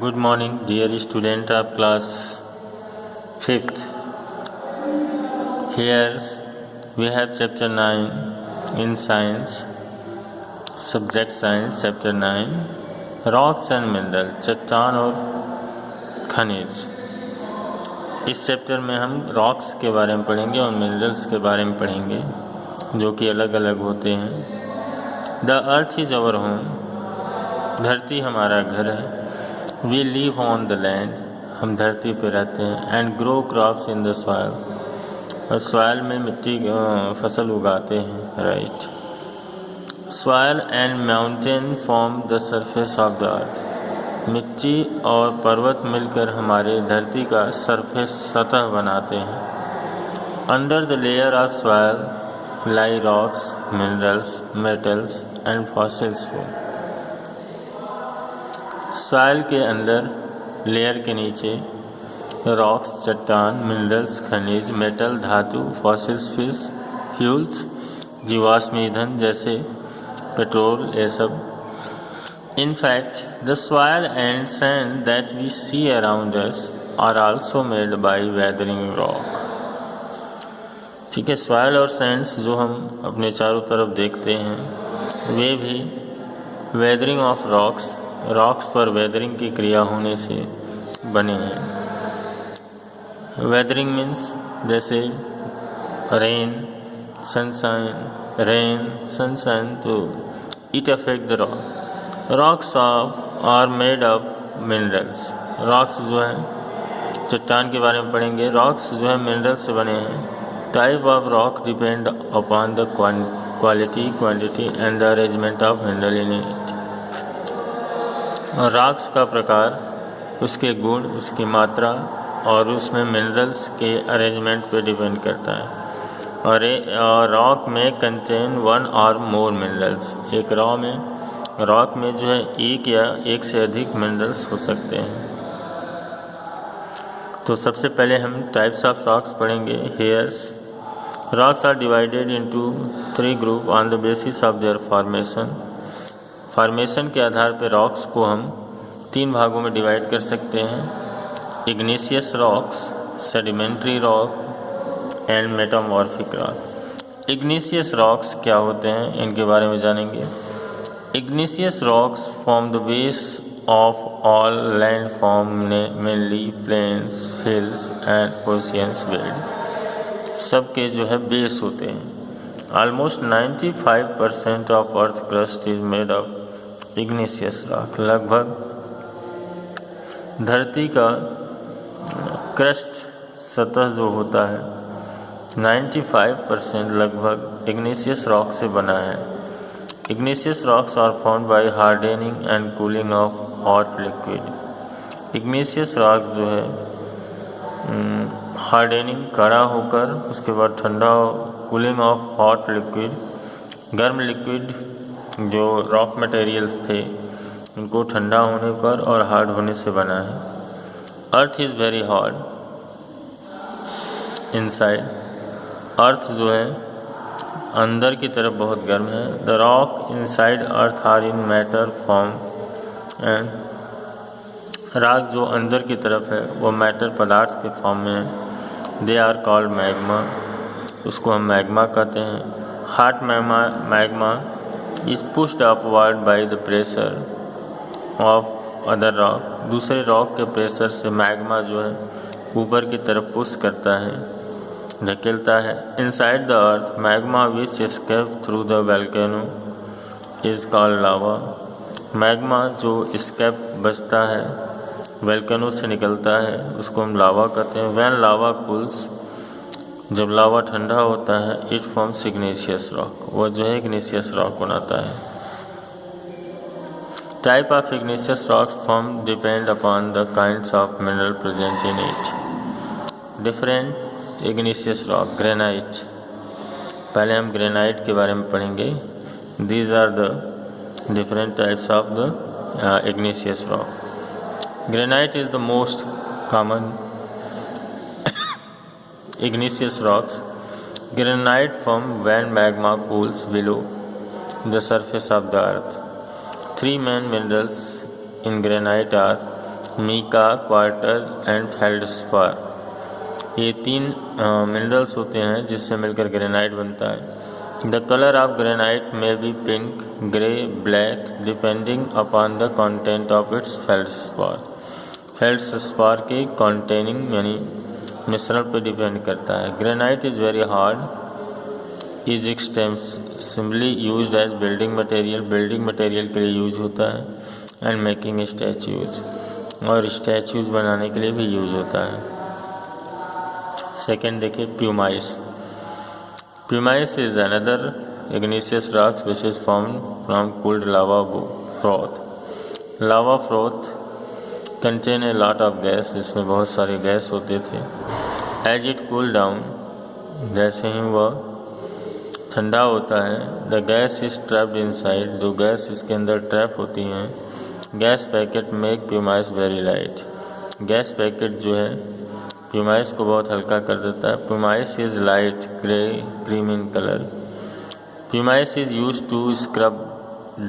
Good morning, dear student of class 5th. Here we have chapter 9 in science, subject science, chapter 9, rocks and mineral, चट्टान और खनिज। इस chapter में हम rocks के बारे में पढ़ेंगे और मिनरल्स के बारे में पढ़ेंगे, जो कि अलग अलग होते हैं। The earth is our home, धरती हमारा घर है। We live on the land, हम धरती पर रहते हैं। And grow crops in the soil, और सॉइल में मिट्टी फसल उगाते हैं। Right. Soil and mountain form the surface of the earth, मिट्टी और पर्वत मिलकर हमारे धरती का सरफेस सतह बनाते हैं। Under the layer of soil lie rocks, minerals, metals and fossils. Soil के अंदर, लेयर के नीचे रॉक्स, चट्टान, मिनरल्स, खनिज, मेटल, धातु, फॉसिल्स, फिश, फ्यूल्स, जीवाश्म ईंधन जैसे पेट्रोल, ये सब। In fact, the soil and sand that we see around us are also made by weathering rock. ठीक है, सॉइल और सैंड्स जो हम अपने चारों तरफ देखते हैं, वे भी वेदरिंग ऑफ रॉक्स, रॉक्स पर वेदरिंग की क्रिया होने से बने हैं। वेदरिंग मीन्स जैसे रेन, सनशाइन, तो it affect the rock. Rocks are made of minerals, rocks जो हैं, चट्टान के बारे में पढ़ेंगे। रॉक्स जो है मिनरल से बने हैं। Type of rock depend upon the quality, quantity and the arrangement of mineral in it. और रॉक्स का प्रकार, उसके गुण, उसकी मात्रा और उसमें मिनरल्स के अरेंजमेंट पे डिपेंड करता है। और रॉक में कंटेन वन और मोर मिनरल्स, एक रॉक में जो है एक या एक से अधिक मिनरल्स हो सकते हैं। तो सबसे पहले हम टाइप्स ऑफ रॉक्स पढ़ेंगे। Here's rocks are divided into 3 group on the basis of their formation के आधार पर रॉक्स को हम 3 भागों में डिवाइड कर सकते हैं। Igneous rocks, sedimentary rock and metamorphic rock. Igneous rocks क्या होते हैं, इनके बारे में जानेंगे। Igneous rocks form the base of all land form, mainly plains, hills and oceans bed, सबके जो है बेस होते हैं। Almost 95% of earth crust is made of igneous rock. लगभग धरती का क्रस्ट सतह जो होता है 95% लगभग इग्निशियस रॉक से बना है। Igneous rocks are found by hardening and cooling of hot liquid. Igneous rock जो है हार्डनिंग, कड़ा होकर, उसके बाद ठंडा, कूलिंग ऑफ हॉट लिक्विड, गर्म लिक्विड जो रॉक मटेरियल्स थे उनको ठंडा होने पर और हार्ड होने से बना है। Earth is very hard inside, earth जो है अंदर की तरफ बहुत गर्म है। The rock inside earth are in matter form, and rock जो अंदर की तरफ है वो मैटर, पदार्थ के फॉर्म में है। दे आर कॉल्ड मैग्मा, उसको हम मैग्मा कहते हैं। Hot magma is pushed upward by the pressure of other rock, दूसरे रॉक के प्रेशर से मैग्मा जो है ऊपर की तरफ पुश करता है, धकेलता है। Inside the earth magma which escape through the volcano is called lava. Magma जो एस्केप बचता है, वोल्केनो से निकलता है, उसको हम लावा कहते हैं। व्हेन लावा कूल्स, जब लावा ठंडा होता है, इट फॉर्म्स इग्निशियस रॉक, वो जो है इग्निशियस रॉक बनाता है। Type of igneous rock form depend upon the kinds of mineral present in it. Different igneous rock. Granite, पहले हम ग्रेनाइट के बारे में पढ़ेंगे। These are the different types of the igneous rock. Granite is the most common igneous rocks. Granite forms when magma cools below the surface of the earth. 3 main minerals in granite are mica, quartz and feldspar. ये 3 minerals होते हैं जिससे मिलकर granite बनता है। The colour of granite may be pink, grey, black depending upon the content of its feldspar. Feldspar के containing यानी मिश्रण पर डिपेंड करता है। Granite is very hard, is extensively used as building material. Building material के लिए use होता है। एंड मेकिंग स्टैचूज, और स्टैचूज बनाने के लिए भी यूज होता है। सेकेंड देखिए pumice. Pumice is another igneous rocks which is formed from cooled lava froth. Lava froth contain a lot of gas, इसमें बहुत सारे गैस होते थे। As it cool down, जैसे ही वह ठंडा होता है, the gas is trapped inside, जो गैस इसके अंदर ट्रैप होती हैं। Gas packet make pumice very light. Gas packet जो है प्यूमाइस को बहुत हल्का कर देता है। Pumice is light grey cream in colour. Pumice is use to scrub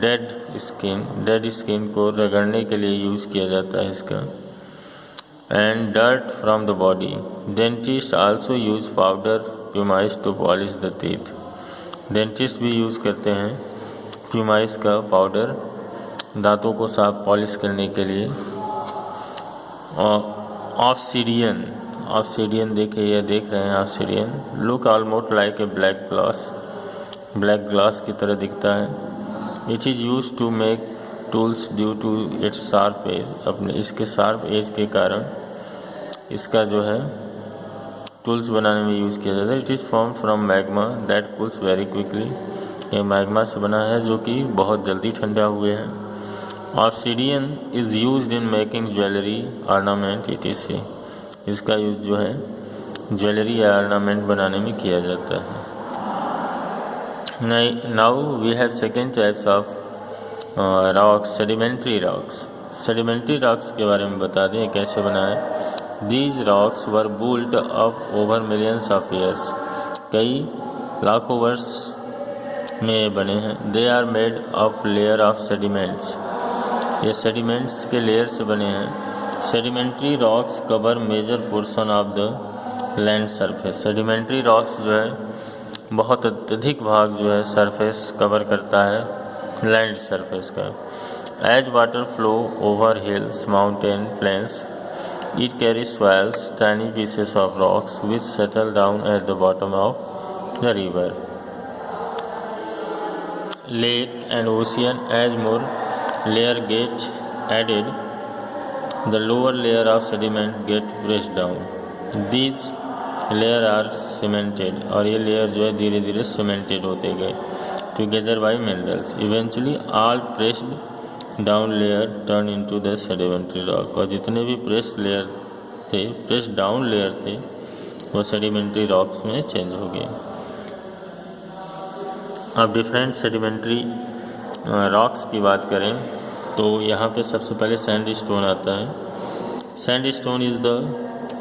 dead skin. Dead skin को रगड़ने के लिए यूज किया जाता है इसका। And dirt from the body. Dentist also use powder pumice to polish the teeth. Dentist भी use करते हैं प्यूमाइस का पाउडर दांतों को साफ पॉलिश करने के लिए। ऑब्सीडियन, ऑब्सीडियन देखिए, ये देख रहे हैं obsidian look almost like a black glass. Black glass की तरह दिखता है। It is use to make tools due to its sharp edge. अपने इसके शार्प एज के कारण इसका जो है टूल्स बनाने में यूज़ किया जाता है। It is form from magma that cools very quickly. ये मैग्मा से बना है जो कि बहुत जल्दी ठंडा हुए हैं। Obsidian is used in making jewellery ornament etc। इसका यूज जो है ज्वेलरी या ऑर्नामेंट बनाने में किया जाता है। Now we have second types of rocks, sedimentary rocks. Sedimentary rocks के बारे में बता दें कैसे बना है। These rocks were built up over millions of years. कई लाखों वर्ष में बने हैं। They are made of layer of sediments. ये sediments के लेयर से बने हैं। Sedimentary rocks cover major portion of the land surface. Sedimentary rocks जो है बहुत अत्यधिक भाग जो है सरफेस कवर करता है लैंड सरफेस का। As water flow over hills, mountain, plains, it carries swells, tiny pieces of rocks which settle down at the bottom of the river. Lake and ocean, as more layer get added, the lower layer of sediment get pressed down. These layer are cemented, और ये layer जो है धीरे धीरे cemented होते गए together by minerals. Eventually all pressed down layer turn into the sedimentary rock. और जितने भी प्रेस लेयर थे, प्रेस डाउन लेयर थे, वो सेडिमेंट्री रॉक्स में चेंज हो गए। अब डिफरेंट सेडिमेंट्री रॉक्स की बात करें तो यहाँ पे सबसे पहले सैंड स्टोन आता है। Sand stone is the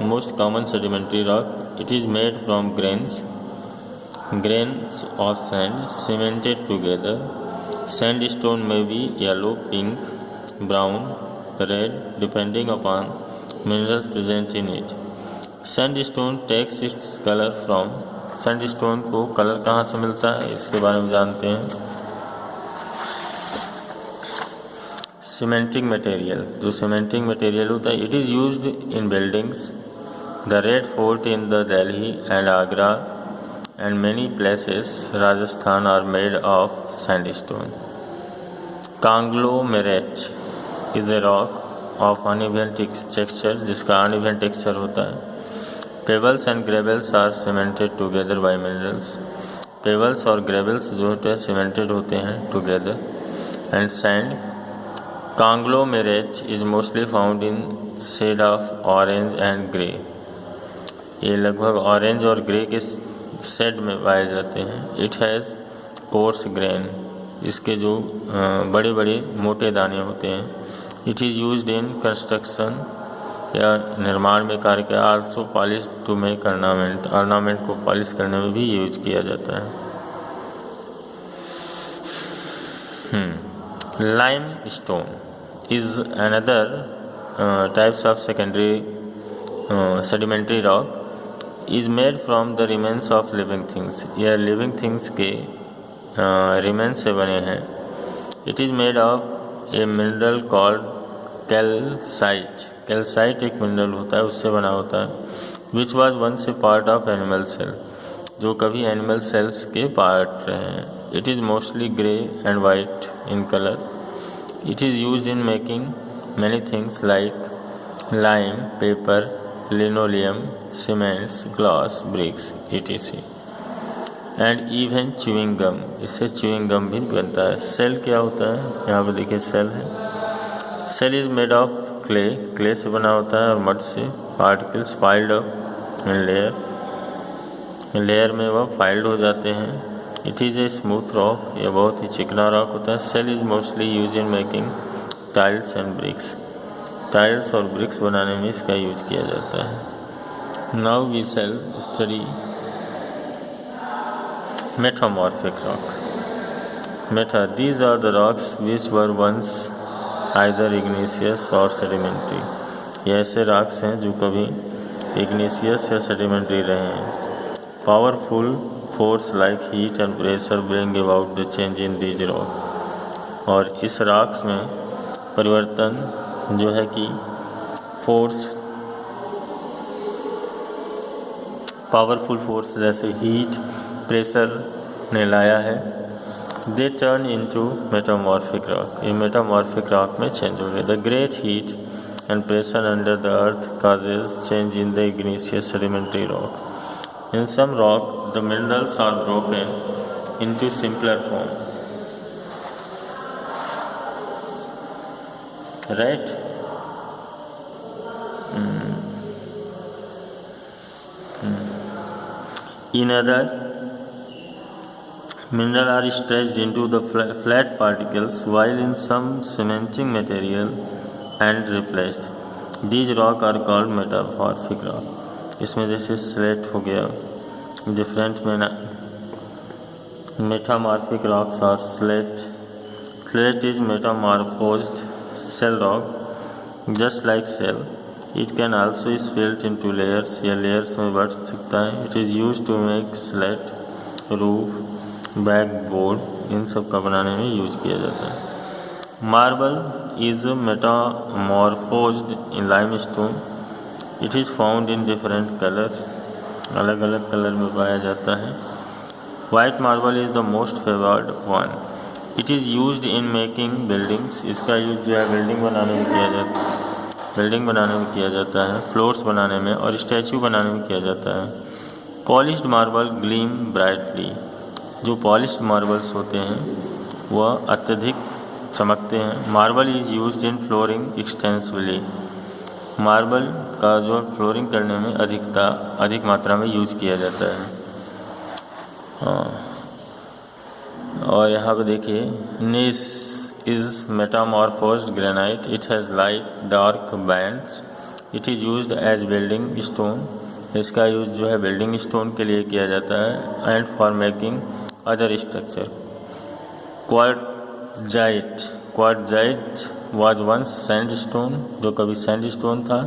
most common sedimentary rock. It is made from grains of sand cemented together. Sandstone may be yellow, pink, brown, red depending upon minerals present in it. Sandstone takes its color from, sandstone को colour कहाँ से मिलता है इसके बारे में जानते हैं। सीमेंटिंग मटेरियल, जो सीमेंटिंग मटेरियल होता है, it is used in buildings. The red fort in the Delhi and Agra and many places Rajasthan are made of sandstone. Conglomerate is a rock of uneven texture, जिसका uneven texture होता है। Pebbles and gravels are cemented together by minerals. Pebbles और gravels जो होते हैं cemented होते हैं together. And sand. Conglomerate is mostly found in shade of orange and grey. ये लगभग ऑरेंज और ग्रे के शेड में पाए जाते हैं। इट हैज़ कोर्स ग्रेन, इसके जो बड़े बड़े मोटे दाने होते हैं। It is used in construction या निर्माण में कार्य किया। Also polish to make ornament, ornament को पॉलिश करने में भी यूज किया जाता है। Limestone is another types of secondary sedimentary rock is made from the remains of living things. यह living things के remains से बने हैं. It is made of a mineral called calcite. Calcite एक mineral होता है, उससे बना होता है. Which was once a part of animal cell, जो कभी animal cells के part रहे हैं. It is mostly grey and white in color. It is used in making many things like lime, paper, linoleum, cements, glass, bricks, etc. And even chewing gum. इससे chewing gum भी बनता है. Cell क्या होता है? यहाँ पर देखिए cell है. Cell is made of clay. Clay से बना होता है और mud से. Particles piled up in layer. Layer में वह piled हो जाते हैं. It is a smooth rock. यह बहुत ही चिकना रॉक होता है. Cell is mostly used in making tiles and bricks. Tiles और ब्रिक्स बनाने में इसका यूज किया जाता है. Now we shall study metamorphic rock. Meta, these are the rocks which were once either igneous or sedimentary. ये ऐसे रॉक्स हैं जो कभी इग्निशियस या सेडिमेंट्री रहे हैं. Powerful force like heat and pressure bring about the change in these rock. और इस रॉक्स में परिवर्तन जो है कि फोर्स, पावरफुल फोर्स जैसे हीट, प्रेशर ने लाया है. They turn into metamorphic rock. ये मेटामॉर्फिक रॉक में चेंज हो गए. The great heat and pressure under the earth causes change in the igneous sedimentary rock. In some rock the minerals are broken into simpler form. Right? In other, minerals are stretched into the flat particles, while in some cementing material and replaced. These rocks are called metamorphic rock. इसमें जैसे slate हो गया, different metamorphic rocks are slate. Slate is metamorphosed cell rock, just like cell. It can also split into layers. या layers में बढ़ सकता है. It is used to make slate, roof, backboard, इन सब का बनाने में यूज किया जाता है. Marble is metamorphosed in limestone. It is found in different colors. अलग अलग कलर में पाया जाता है. White marble is the most favored one. It is used in making buildings. इसका यूज जो है बिल्डिंग बनाने में किया जाता है. बिल्डिंग बनाने में किया जाता है, फ्लोर्स बनाने में और स्टैचू बनाने में किया जाता है. Polished marble gleam brightly. जो पॉलिश्ड मार्बल्स होते हैं वह अत्यधिक चमकते हैं. Marble is used in flooring extensively. Marble का जो फ्लोरिंग करने में अधिक मात्रा में यूज किया जाता है. हाँ, और यहाँ पे देखिए gneiss is metamorphosed granite. It has light dark bands. It is used as building stone. इसका यूज जो है बिल्डिंग स्टोन के लिए किया जाता है. And for making other structure. Quartzite was once sandstone, जो कभी सैंडस्टोन था.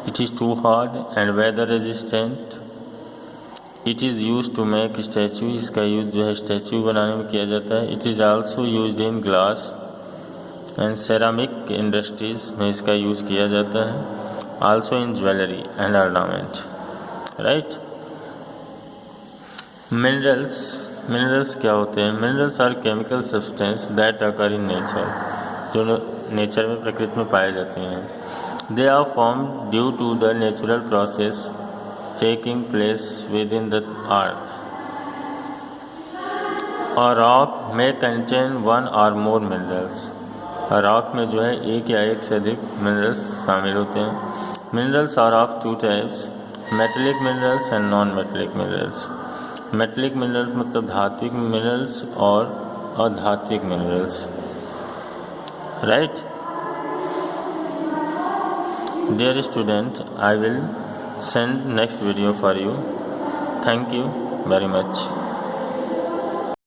It is too hard and weather resistant. It is use to make statue. इसका यूज जो है स्टैचू बनाने में किया जाता है. It is also used in glass and ceramic industries में इसका यूज़ किया जाता है. Also in jewellery and ornament. Right. Minerals क्या होते हैं? Minerals are chemical substance that occur in nature, जो नेचर में प्रकृति में पाए जाते हैं. They are form due to the natural process taking place within the earth. A rock may contain one or more minerals. Rock में जो है एक या एक से अधिक मिनरल्स शामिल होते हैं. Minerals are of two types, metallic minerals and non metallic minerals. Metallic minerals मतलब धात्विक मिनरल्स और अधात्विक minerals. Right. Dear student, I will send next video for you. Thank you very much.